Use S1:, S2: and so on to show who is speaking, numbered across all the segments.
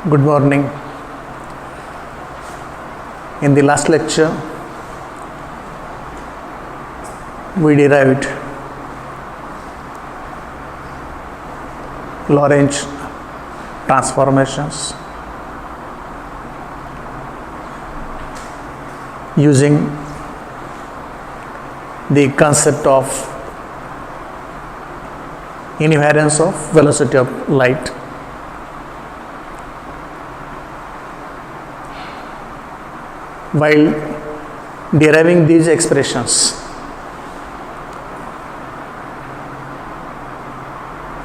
S1: Good morning. In the last lecture, we derived Lorentz transformations using the concept of invariance of velocity of light. While deriving these expressions,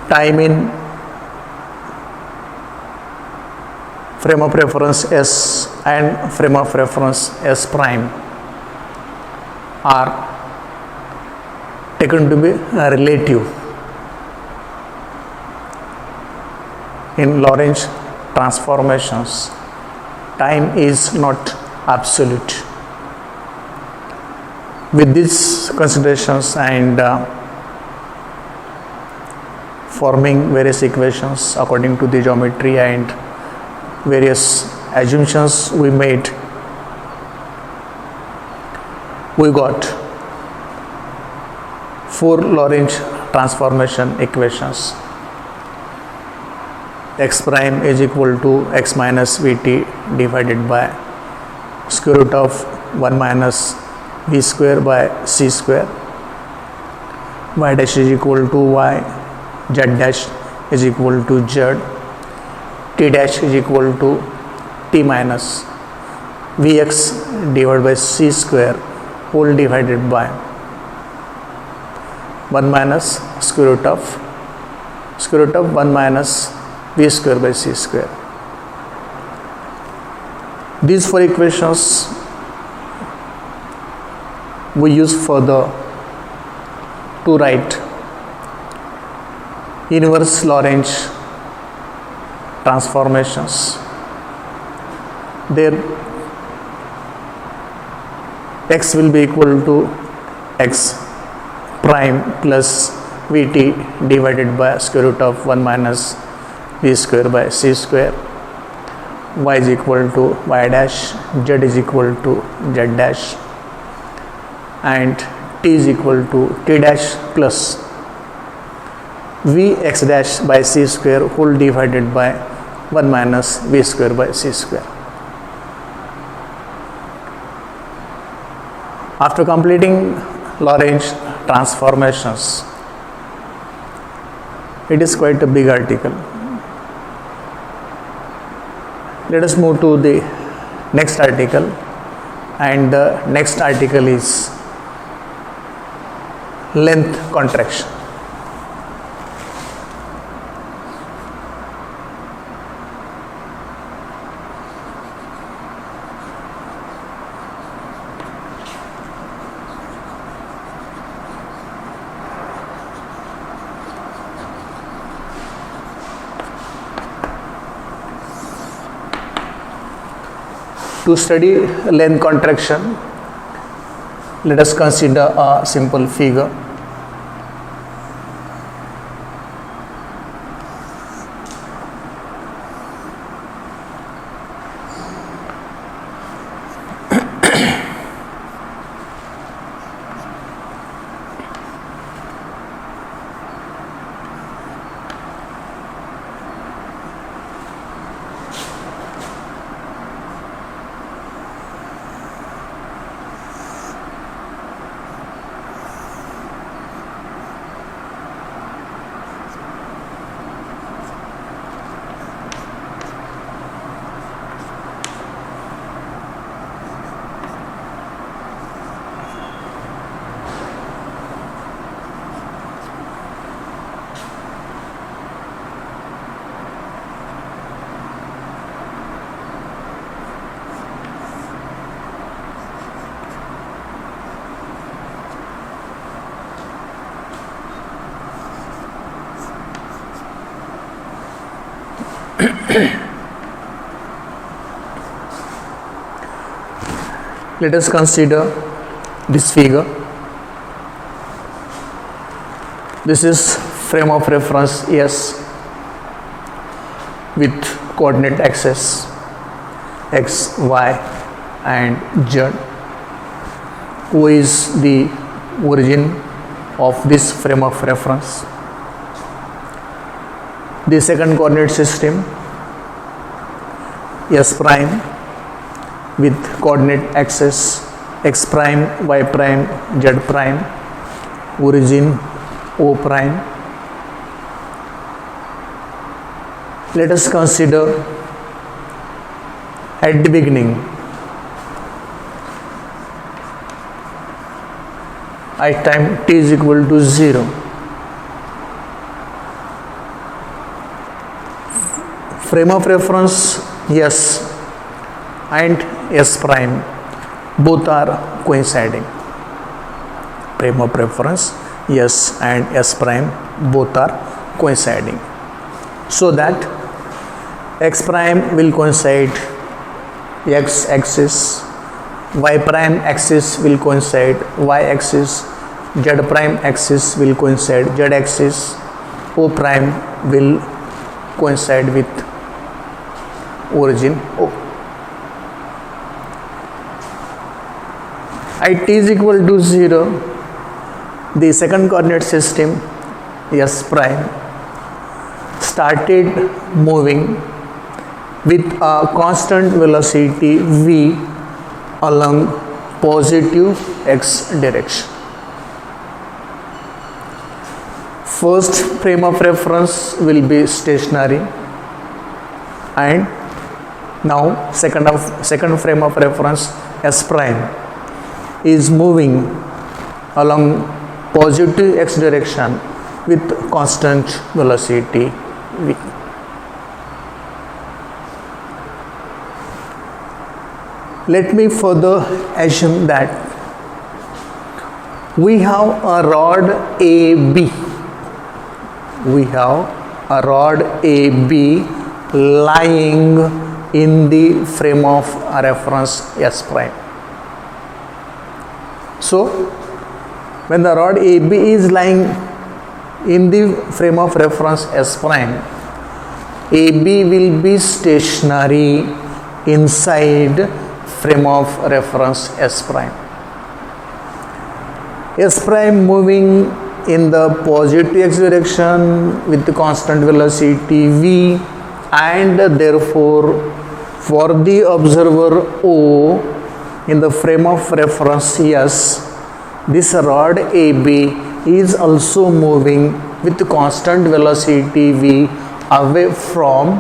S1: time in frame of reference S and frame of reference S prime are taken to be relative in Lorentz transformations. Time is not absolute. With these considerations and forming various equations according to the geometry and various assumptions we made, we got 4 Lorentz transformation equations. X prime is equal to x minus vt divided by square root of 1 minus v square by c square. Y dash is equal to y, z dash is equal to z, t dash is equal to t minus vx divided by c square whole divided by 1 minus square root of 1 minus v square by c square. These 4 equations we use further to write inverse Lorentz transformations. There x will be equal to x prime plus vt divided by square root of 1 minus v square by c square. Y is equal to y dash, z is equal to z dash, and t is equal to t dash plus vx dash by c square whole divided by 1 minus v square by c square. After completing Lorentz transformations, it is quite a big article. Let us move to the next article, and the next article is length contraction. To study length contraction, let us consider a simple figure. Let us consider this figure. This is frame of reference S, with coordinate axes x, y and z. O is the origin of this frame of reference. The second coordinate system S prime with coordinate axes x prime, y prime, z prime, origin O prime. Let us consider at the beginning at time t is equal to 0, frame of reference S and S prime both are coinciding. Frame of reference S and S prime both are coinciding, so that x prime will coincide x axis, y prime axis will coincide y axis, z prime axis will coincide z axis, O prime will coincide with origin O. At t is equal to 0, the second coordinate system S prime started moving with a constant velocity v along positive x direction. First frame of reference will be stationary, and now second frame of reference S prime is moving along positive x direction with constant velocity v. Let me further assume that we have a rod AB. We have a rod AB lying in the frame of reference S prime. So, when the rod AB is lying in the frame of reference S prime, AB will be stationary inside frame of reference S prime. S prime moving in the positive x direction with the constant velocity v, and therefore for the observer O in the frame of reference S, this rod AB is also moving with constant velocity v away from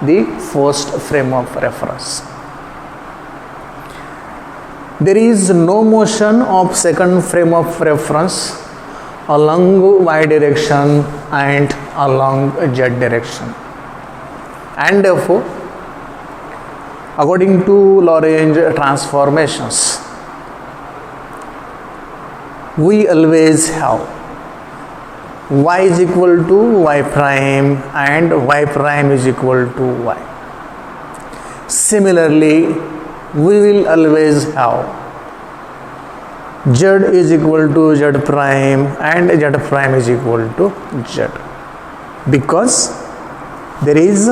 S1: the first frame of reference. There is no motion of second frame of reference along y direction and along z direction, and therefore according to Lagrange transformations we always have y is equal to y prime and y prime is equal to y. Similarly, we will always have z is equal to z prime and z prime is equal to z, because there is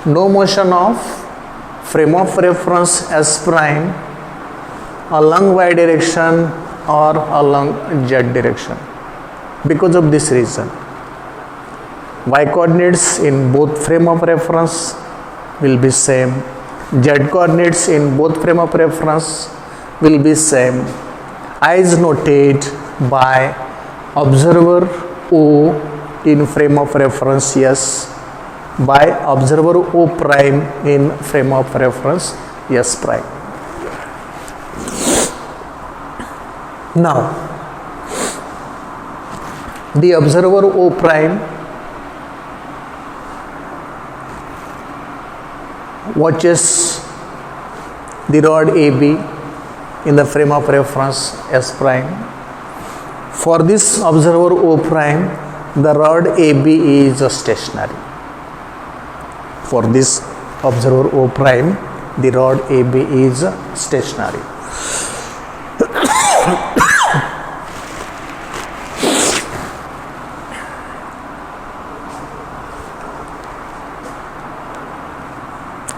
S1: no motion of frame of reference S prime along y direction or along z direction. Because of this reason, y coordinates in both frame of reference will be same, z coordinates in both frame of reference will be same, as noted by observer O in frame of reference S by observer O prime in frame of reference S prime. Now, the observer O prime watches the rod AB in the frame of reference S prime. For this observer O prime, the rod AB is stationary. For this observer O prime, the rod AB is stationary.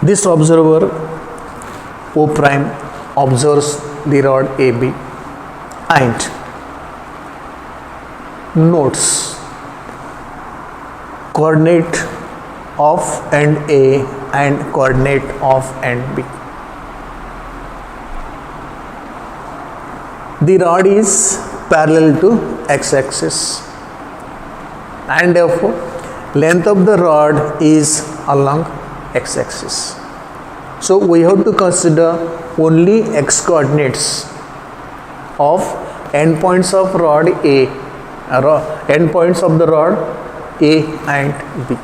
S1: This observer O prime observes the rod AB and notes coordinate of end A and coordinate of end B. The rod is parallel to x-axis and therefore length of the rod is along x-axis. So we have to consider only x coordinates of endpoints of rod A, endpoints of the rod A and B.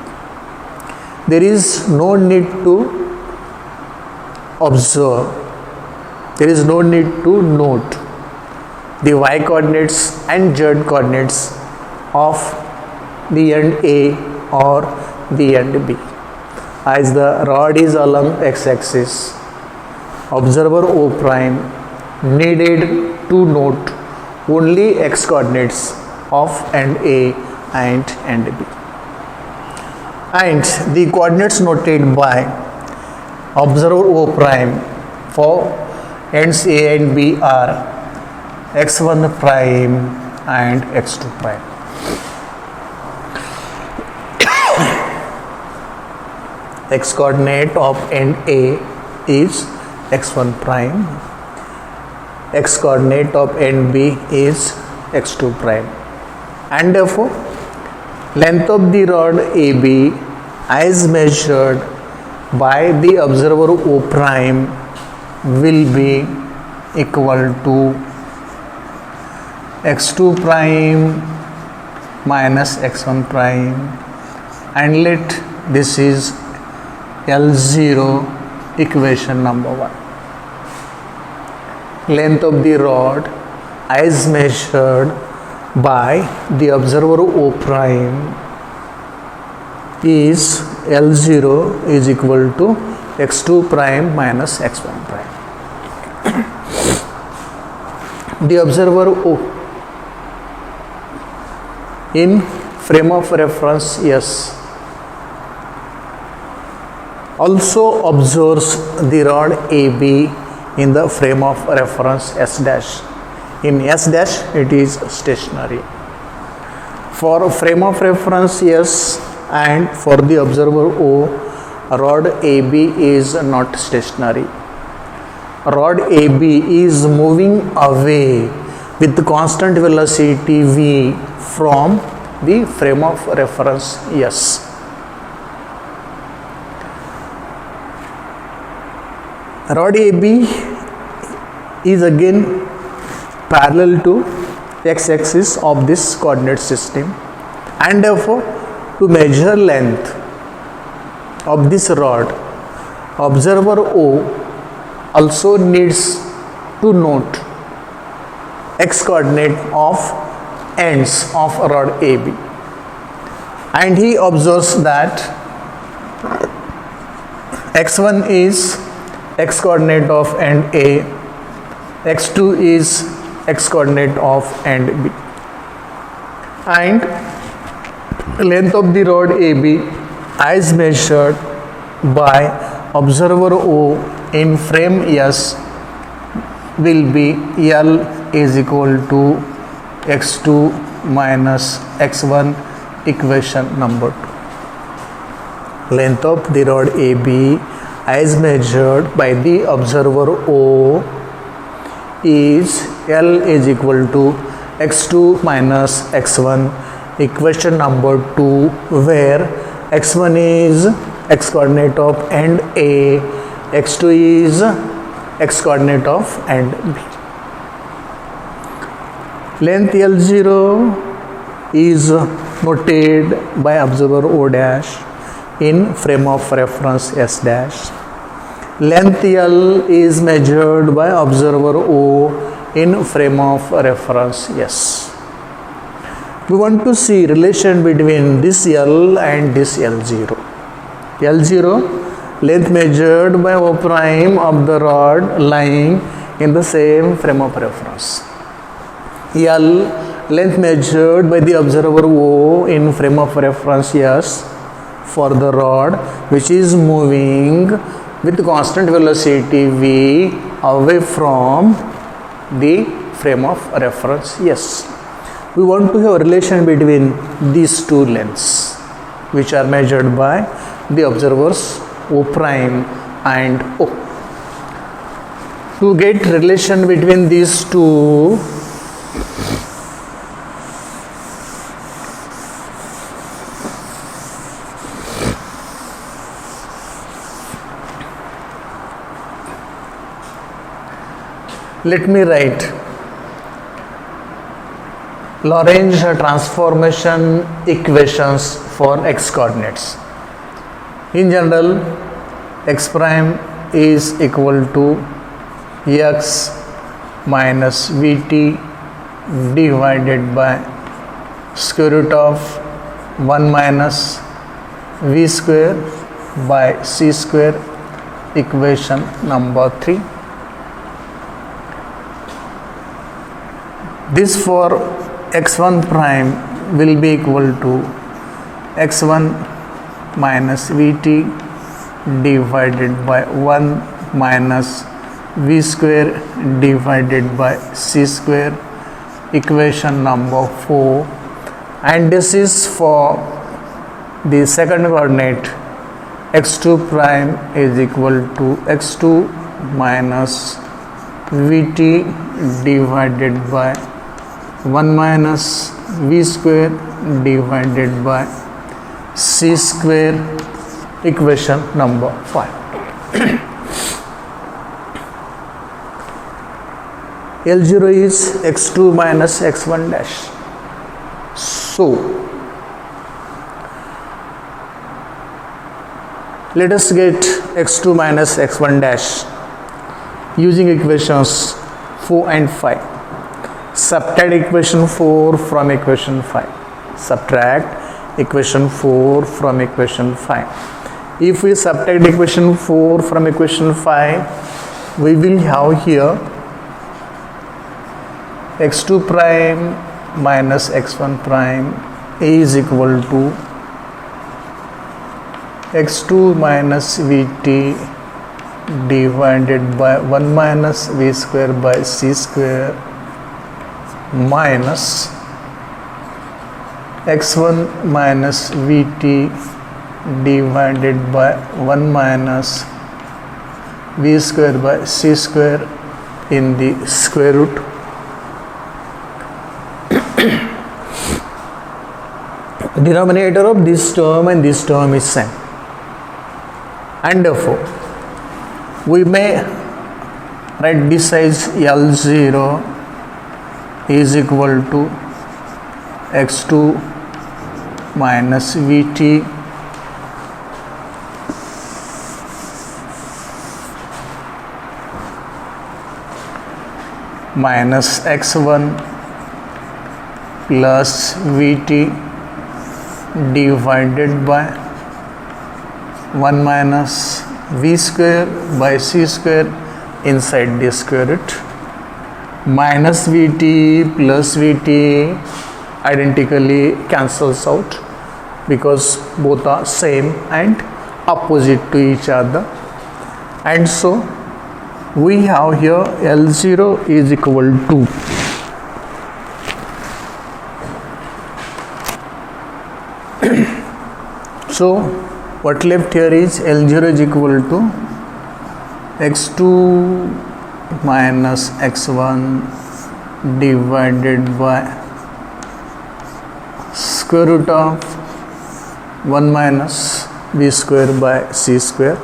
S1: There is no need to observe, there is no need to note the y coordinates and z coordinates of the end A or the end B. As the rod is along x-axis, observer O prime needed to note only x coordinates of end A and end B. And the coordinates noted by observer O prime for ends A and B are x1 prime and x2 prime. X coordinate of end A is x1 prime, x coordinate of end B is x2 prime, and therefore length of the rod AB as measured by the observer O prime will be equal to x2 prime minus x1 prime, and let this is L0 equation number 1. Length of the rod as measured by the observer O prime is L0 is equal to x2 prime minus x1 prime. The observer O in frame of reference S also observes the rod AB in the frame of reference S dash. In S dash it is stationary. For frame of reference S and for the observer O, rod AB is not stationary. Rod AB is moving away with constant velocity v from the frame of reference S. Rod AB is again parallel to x-axis of this coordinate system, and therefore to measure length of this rod, observer O also needs to note x coordinate of ends of rod AB, and he observes that x1 is x coordinate of end A, x2 is x coordinate of end B, and length of the rod AB as measured by observer O in frame S will be L is equal to x2 minus x1 equation number 2. Length of the rod AB as measured by the observer O is L is equal to x2 minus x1 equation number 2, where x1 is x coordinate of end A, x2 is x coordinate of end B. Length L0 is noted by observer O dash in frame of reference S dash. Length L is measured by observer O in frame of reference S. We want to see relation between this L and this L0. L0, length measured by O prime of the rod lying in the same frame of reference. L, length measured by the observer O in frame of reference S for the rod which is moving with constant velocity v away from the frame of reference. Yes, we want to have a relation between these two lengths which are measured by the observers O prime and O. To get relation between these two, let me write Lorentz transformation equations for x coordinates. In general, x prime is equal to x minus vt divided by square root of 1 minus v square by c square, equation number 3. This for x1 prime will be equal to x1 minus vt divided by 1 minus v square divided by c square, equation number 4. And this is for the second coordinate, x2 prime is equal to x2 minus vt divided by 1 minus v square divided by c square, equation number 5. L0 is x2 minus x1 dash. So, let us get x2 minus x1 dash using equations 4 and 5. Subtract equation 4 from equation 5. Subtract equation 4 from equation 5. If we subtract equation 4 from equation 5, we will have here x2 prime minus x1 prime is equal to x2 minus vt divided by 1 minus v square by c square minus x1 minus vt divided by 1 minus v square by c square in the square root. Denominator of this term and this term is same, and therefore we may write this as L0 is equal to x2 minus vt minus x1 plus vt divided by 1 minus v square by c square inside the square root. Minus vt plus vt identically cancels out because both are same and opposite to each other, and so we have here L0 is equal to so what left here is L0 is equal to x2 minus x1 divided by square root of 1 minus v square by c square.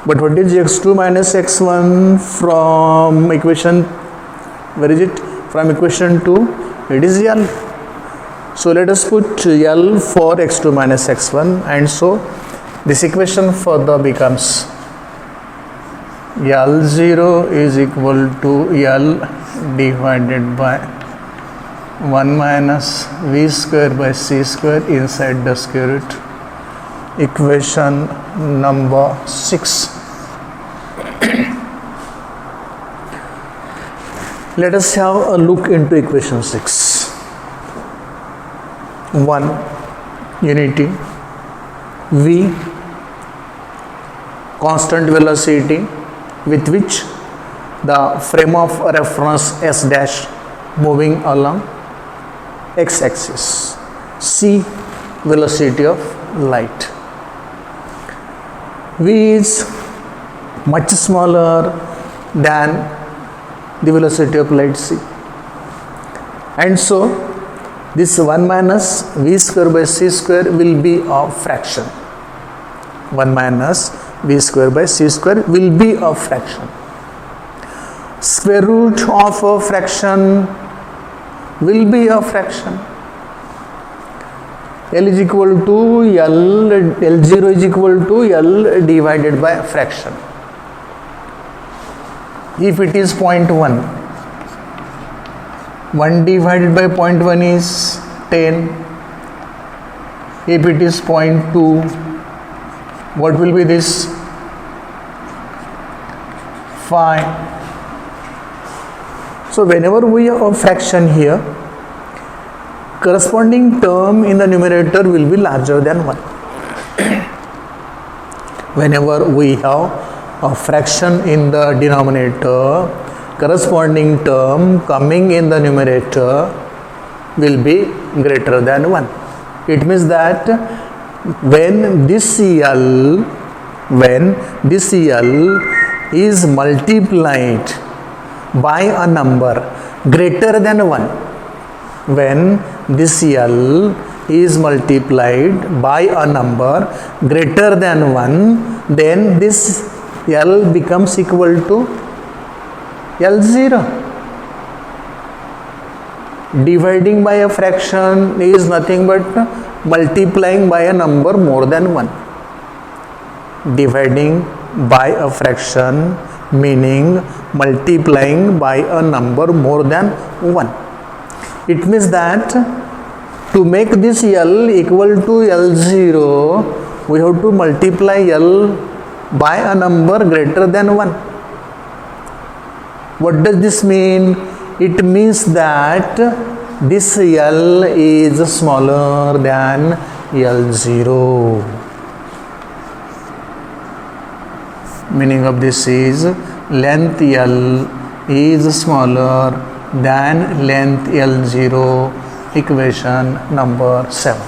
S1: But what is x2 minus x1 from equation, where is it? From equation 2, it is L. So let us put L for x2 minus x1, and so this equation further becomes L0 is equal to L divided by 1 minus v square by c square inside the square root, equation number 6. Let us have a look into equation 6. 1. Unity v constant velocity with which the frame of reference S dash moving along x-axis. C, velocity of light. V is much smaller than the velocity of light c, and so this 1 minus v square by c square will be a fraction. 1 minus v square by c square will be a fraction. Square root of a fraction will be a fraction. L is equal to L0 is equal to L divided by fraction. If it is 0.1, 1 divided by 0.1 is 10. If it is 0.2, what will be this? 5. So whenever we have a fraction here, corresponding term in the numerator will be larger than 1. Whenever we have a fraction in the denominator, corresponding term coming in the numerator will be greater than 1. It means that when this L is multiplied by a number greater than 1, when this L is multiplied by a number greater than 1, then this L becomes equal to L0. Dividing by a fraction is nothing but multiplying by a number more than 1. Dividing by a fraction meaning multiplying by a number more than 1. It means that to make this L equal to L0, we have to multiply L by a number greater than 1. What does this mean? It means that this L is smaller than L0. Meaning of this is length L is smaller than length L0. Equation number 7.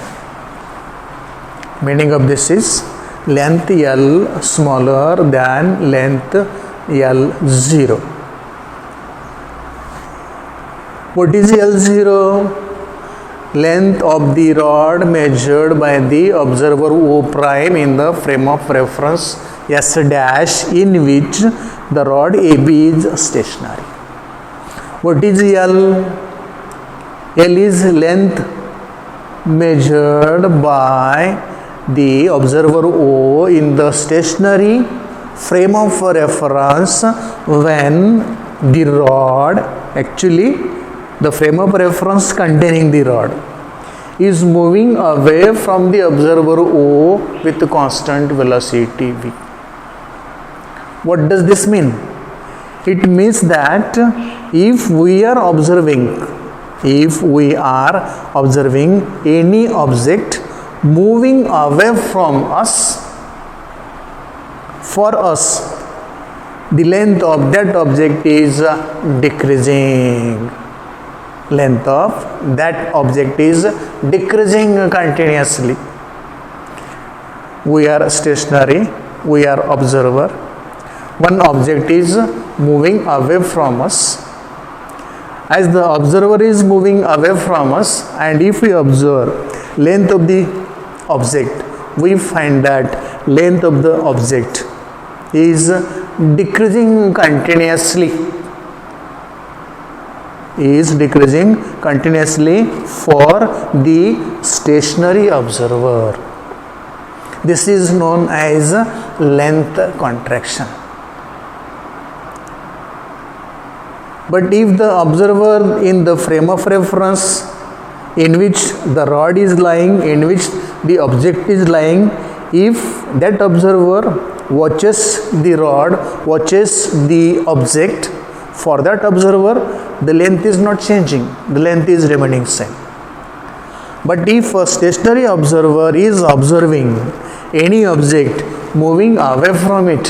S1: Meaning of this is length L smaller than length L0. What is L0? Length of the rod measured by the observer O prime in the frame of reference S dash in which the rod AB is stationary. What is L? L is length measured by the observer O in the stationary frame of reference when the rod, actually the frame of reference containing the rod, is moving away from the observer O with constant velocity v. What does this mean? It means that if we are observing any object moving away from us, for us the length of that object is decreasing. Length of that object is decreasing continuously. We are stationary, we are observer. One object is moving away from us. As the observer is moving away from us, and if we observe length of the object, we find that length of the object is decreasing continuously. For the stationary observer. This is known as length contraction. But if the observer in the frame of reference in which the rod is lying, in which the object is lying, if that observer watches the rod, watches the object, for that observer the length is not changing, the length is remaining same. But if a stationary observer is observing any object moving away from it.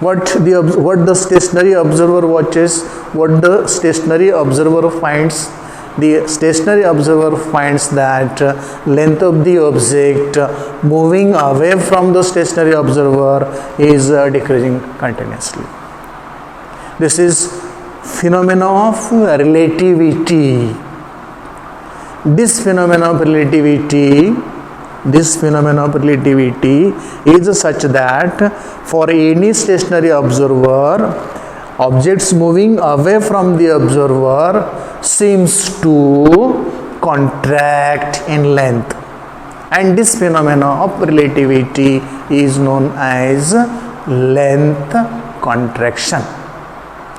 S1: What the stationary observer watches, what the stationary observer finds, the stationary observer finds that length of the object moving away from the stationary observer is decreasing continuously. This is phenomena of relativity. This phenomena of relativity is such that for any stationary observer, objects moving away from the observer seems to contract in length, and this phenomena of relativity is known as length contraction.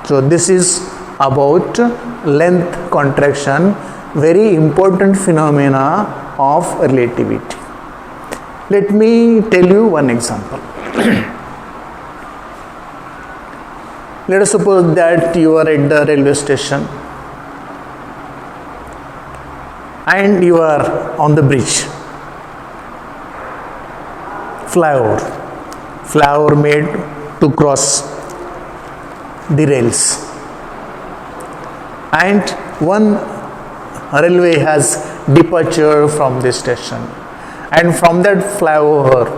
S1: So this is about length contraction, very important phenomena of relativity. Let me tell you one example. Let us suppose that you are at the railway station and you are on the bridge, flyover made to cross the rails, and one railway has departure from the station, and from that flyover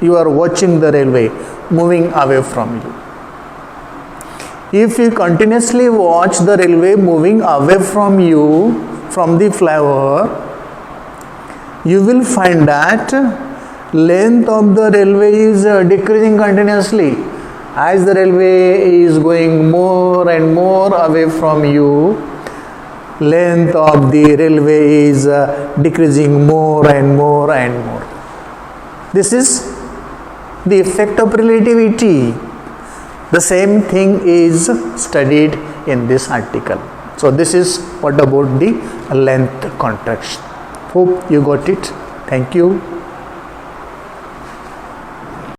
S1: you are watching the railway moving away from you. If you continuously watch the railway moving away from you from the flyover, you will find that length of the railway is decreasing continuously. As the railway is going more and more away from you, length of the railway is decreasing more and more and more. This is the effect of relativity. The same thing is studied in this article. So this is what about the length contraction. Hope you got it. Thank you.